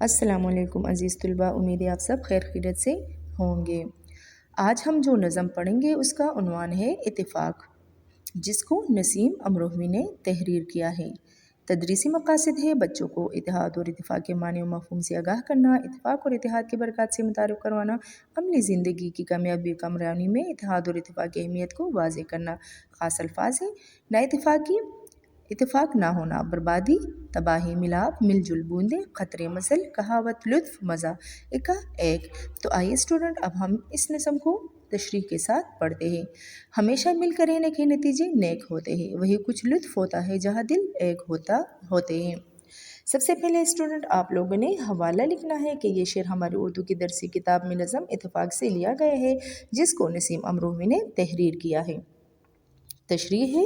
अस्सलाम वालेकुम अज़ीज़ तलबा, उम्मीद है आप सब खैर खैरियत से होंगे। आज हम जो नज़म पढ़ेंगे उसका उन्वान है इत्तेफाक, जिसको नसीम अमरोही ने तहरीर किया है। तदरीसी मकासद है बच्चों को इत्तेहाद और इत्तेफाक के मानी और मफ़हूम से आगाह करना, इत्तेफाक और इत्तेहाद के बरक़ात से मुतारिफ़ करवाना, अमली ज़िंदगी की कामयाबी कामरानी में इत्तेहाद और इत्तेफाक की अहमियत को वाज़ेह करना। ख़ास अल्फाज है नाइत्तेफाकी, इत्तेफाक ना होना, बर्बादी, तबाही, मिलाप, मिलजुल, बूंदे, खतरे, मसल, कहावत, लुत्फ, मज़ा, इक्का, एक। तो आइए स्टूडेंट, अब हम इस नज़म को तशरीह के साथ पढ़ते हैं। हमेशा मिलकर रहने के नतीजे नेक होते हैं, वही कुछ लुत्फ होता है जहाँ दिल एक होते हैं। सबसे पहले स्टूडेंट, आप लोगों ने हवाला लिखना है कि ये शेर हमारी उर्दू की दरसी किताब में नज़म इत्तेफाक से लिया गया है, जिसको नसीम अमरोही ने तहरीर किया है। तशरीह है,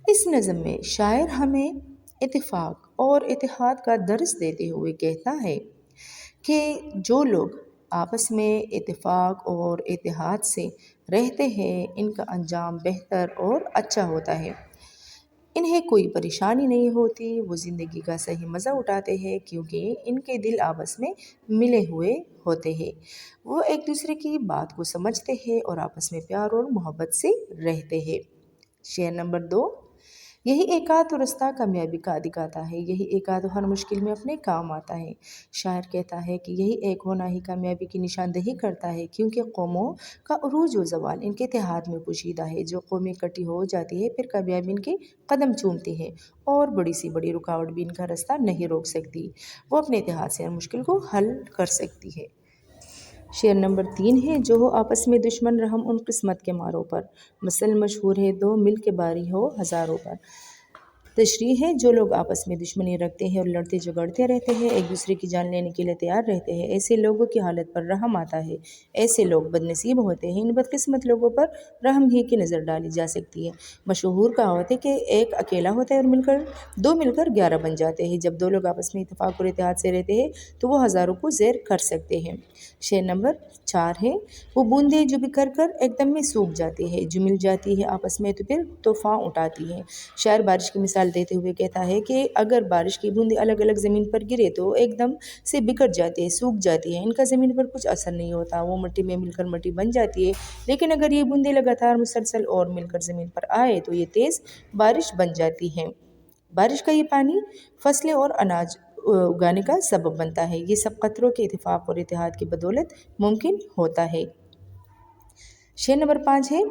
इस नज़म में शायर हमें इत्तेफाक और इत्तेहाद का दर्स देते हुए कहता है कि जो लोग आपस में इत्तेफाक और इत्तेहाद से रहते हैं, इनका अंजाम बेहतर और अच्छा होता है। इन्हें कोई परेशानी नहीं होती, वो ज़िंदगी का सही मज़ा उठाते हैं क्योंकि इनके दिल आपस में मिले हुए होते हैं। वो एक दूसरे की बात को समझते हैं और आपस में प्यार और मोहब्बत से रहते हैं। शेर नंबर 2, यही एकात रास्ता कामयाबी का दिखाता है, यही एकात हर मुश्किल में अपने काम आता है। शायर कहता है कि यही एक होना ही कामयाबी की निशानदही करता है, क्योंकि कौमों का उरूज व ज़वाल इनके इत्तेहाद में पोशीदा है। जो कौमें इकट्ठी हो जाती है फिर कामयाबी इनके कदम चूमती है और बड़ी सी बड़ी रुकावट भी इनका रास्ता नहीं रोक सकती। वो अपने इत्तेहाद से हर मुश्किल को हल कर सकती है। शेर नंबर 3 है, जो हो आपस में दुश्मन रहम उन किस्मत के मारों पर, मसल मशहूर है दो मिल के बारी हो हज़ारों पर। तशरीह है, जो लोग आपस में दुश्मनी रखते हैं और लड़ते झगड़ते रहते हैं, एक दूसरे की जान लेने के लिए तैयार रहते हैं, ऐसे लोगों की हालत पर रहम आता है। ऐसे लोग बदनसीब होते हैं, इन बदकिस्मत लोगों पर रहम ही की नज़र डाली जा सकती है। मशहूर कहावत है कि एक अकेला होता है और दो मिलकर 11 बन जाते हैं। जब दो लोग आपस में इत्तेफाक और इत्तेहाद से रहते हैं तो वो हज़ारों को ज़ेर कर सकते हैं। शेर नंबर 4 है, वो बूंदें जो बिखर कर एकदम में सूख जाती है, जो मिल जाती है आपस में तो फिर तूफ़ान उठाती है। शायर बारिश की मिसाल देते हुए कहता है कि अगर बारिश की बूंदें अलग अलग ज़मीन पर गिरे तो एकदम से बिखर जाती है, सूख जाती है, इनका ज़मीन पर कुछ असर नहीं होता, वो मिट्टी में मिलकर मिट्टी बन जाती है। लेकिन अगर ये बूंदें लगातार मुसलसल और मिलकर ज़मीन पर आए तो ये तेज़ बारिश बन जाती हैं। बारिश का ये पानी फसलें और अनाज उगाने का सबब बनता है। ये सब कतरों के इत्तेफाक और इत्तेहाद की बदौलत मुमकिन होता है। शेर नंबर 5 है,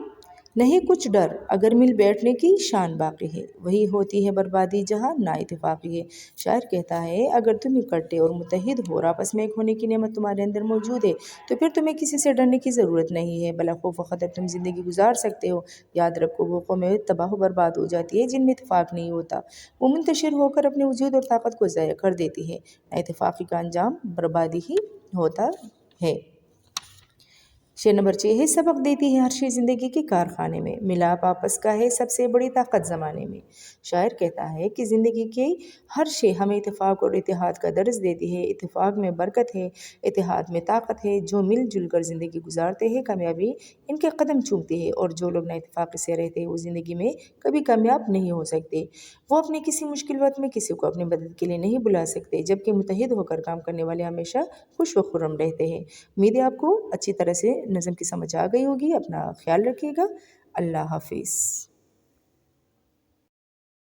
नहीं कुछ डर अगर मिल बैठने की शान बाकी है, वही होती है बर्बादी जहाँ ना इत्तेफाकी है। शायर कहता है, अगर तुम इकट्ठे और मुत्तहिद हो और आपस में एक होने की नेमत तुम्हारे अंदर मौजूद है तो फिर तुम्हें किसी से डरने की ज़रूरत नहीं है, बला खौफ व खतर तुम ज़िंदगी गुजार सकते हो। याद रखो, वो कौमें तबाह बर्बाद हो जाती है जिनमें इत्तेफाक नहीं होता, वो मुंतशिर होकर अपने वजूद और ताकत को ज़ाया कर देती है। ना इत्तेफाकी का अंजाम बर्बादी ही होता है। शेर नंबर 6 है, सबक देती है हर चीज़ ज़िंदगी के कारखाने में, मिलाप आपस का है सबसे बड़ी ताकत ज़माने में। शायर कहता है कि ज़िंदगी की हर शे हमें इत्तेफाक और इत्तेहाद का दर्स देती है। इत्तेफाक में बरकत है, इत्तेहाद में ताकत है। जो मिलजुल कर ज़िंदगी गुजारते हैं कामयाबी इनके कदम चूमती है, और जो लोग ना इत्तेफाक से रहते हैं वो ज़िंदगी में कभी कामयाब नहीं हो सकते। वो अपने किसी मुश्किल वक्त में किसी को अपनी मदद के लिए नहीं बुला सकते, जबकि मुत्तहिद होकर काम करने वाले हमेशा खुश व खुर्रम रहते हैं। उम्मीद है आपको अच्छी तरह से नज़म की समझ आ गई होगी। अपना ख्याल रखिएगा। अल्लाह हाफिज़।